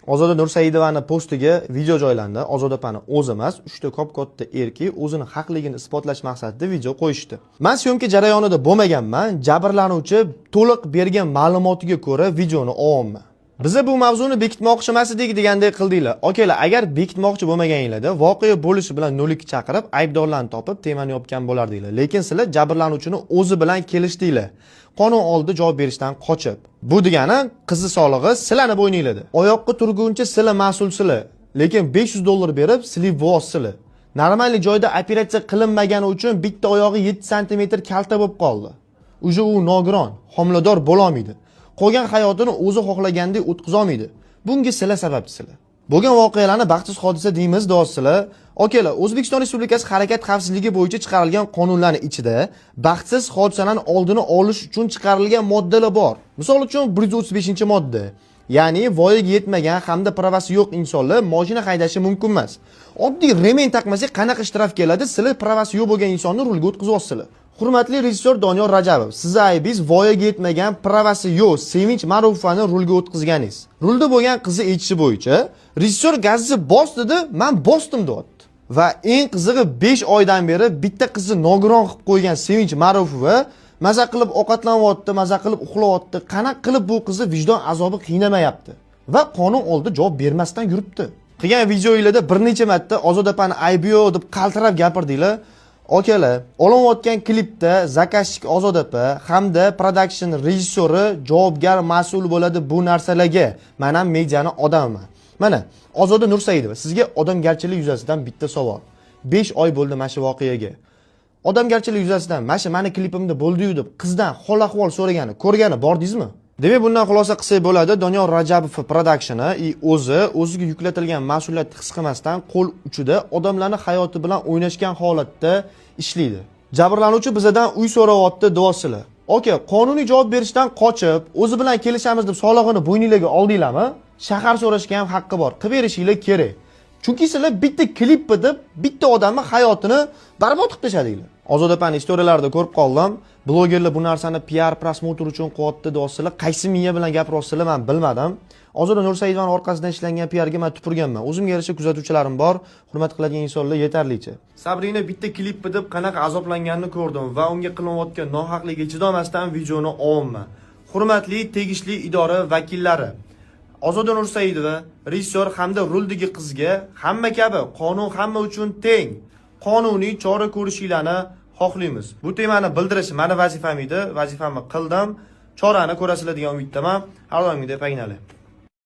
Ozoda Nursaidovaning postiga video joylandi. Ozoda opani o'zi emas, 3 ta katta erkak o'zini haqligini isbotlash maqsadida video qo'yishdi. Men syomka jarayonida bo'lmaganman, jabrlanuvchi to'liq bergan ma'lumotiga ko'ra videoni olyapman. Biza bu mavzuni bekitmoqchi emas edik degandek qildinglar. Okalar, agar bekitmoqchi bo'lmaganinglarda voqea bo'lishi bilan 02 chaqirib, aybdorlarni topib, temani yopgan bo'lardinglar. Lekin sizlar jabrlanuvchini o'zi bilan kelishdinglar. Qonun oldida javob berishdan qochib. Bu degani qizi sog'lig'i sizlarni bo'yninglarda. Oyoqqa turguncha sizlar mas'ulsizlar. Lekin $500 berib, silib vossizlar. Normalniy joyda operatsiya qilinmagani uchun bitta oyog'i 7 sm kalta bo'lib qoldi. Uje u nogiron, homilador bo'la olmaydi. Qolgan hayotini o'zi xohlagandek o'tkaza olmaydi. Bunga sizlar sababchisizlar. Bo'lgan voqealarni baxtsiz hodisa deymiz do'stlar. Okalar, O'zbekiston Respublikasi harakat xavfsizligi bo'yicha chiqarilgan qonunlarning ichida baxtsiz hodisalarning oldini olish uchun chiqarilgan moddalar bor. Misol uchun 135-modda. Ya'ni voyaga yetmagan hamda pravasi yo'q insonlar mashina haydashi mumkin emas. Oddiy remen taqmasak qanaqa shtraf keladi? Sizlar pravasi yo'q bo'lgan insonni rulga o'tkazyapsizlar. Hurmatli rejissyor Doniyor Rajabov, sizni aybingiz voyaga yetmagan, pravasi yo'q Sevinch Ma'rufovani rulga o'tkazganingiz. Rulda bo'lgan qizi aytishi bo'yicha, rejissyor gazni bos dedi, men bosdim deyapti. Va eng qizig'i 5 oydan beri bitta qizni nogiron qilib qo'ygan Sevinch Ma'rufova maza qilib ovqatlanyapti, maza qilib uxlayapti. Qanaqa qilib bu qizni vijdon azobi qiynamayapti va qonun oldida javob bermasdan yuribdi. Qilgan videolarda bir necha marta Ozoda opani aybi yo'q deb qaltirab gapirdinglar. Okalar, olinayotgan klipda zakazchik Ozoda opa hamda production rejissyori javobgar mas'ul bo'ladi bu narsalarga. Men ham medianing odamiman. Mana, Ozoda Nursaidova, sizga odamgarchilik yuzasidan bitta savol. 5 oy bo'ldi mana shu voqeaga. Odamgarchilik yuzasidan mana shu meni klipimda bo'ldi-yu deb qizdan hol ahvol so'ragani, ko'rgani bordingizmi? Demak, bundan xulosa qilsak bo'ladi, Doniyor Rajabov produksioni o'ziga yuklatilgan mas'uliyatni his qilmasdan qo'l uchida odamlarning hayoti bilan o'ynashgan holatda ishlaydi. Jabrlanuvchi bizdan uy so'rayapti, do'stlar. Oka, qonuniy javob berishdan qochib, o'zi bilan kelishamiz deb solig'ini bo'yningizga oldinglarmi? Shahar so'rashga ham haqqi bor. Qilib berishinglar kerak. Chunki sizlar bitta klip deb bitta odamning hayotini barbod qilib tashladinglar. Ozoda opaning istoрияларida ko'rib qoldim. Blogerlar bu narsani PR prosmotr uchun qilyapti do'stlar. Qaysi miya bilan gapiryapsizlar men bilmadim. Ozoda Nursaidovaning orqasidan ishlangan PRga men tupurganman. O'zimga yarasha kuzatuvchilarim bor, hurmat qiladigan insonlar yetarlicha. Sabrina bitta klip deb qanaqa azoblanganini ko'rdim va unga qilinayotgan nohaqlikka chidamasdan videoni olyapman. Hurmatli tegishli idora vakillari, Ozoda Nursaidova, rejissyor hamda ruldagi qizga hamma kabi qonun hamma uchun teng, qonuniy chora ko'rishinglarni xohlaymiz. Bu temani bildirish meni vazifam edi, vazifamni qildim. Chorani ko'rasizlar degan umiddaman. Har doimgidek pagnali.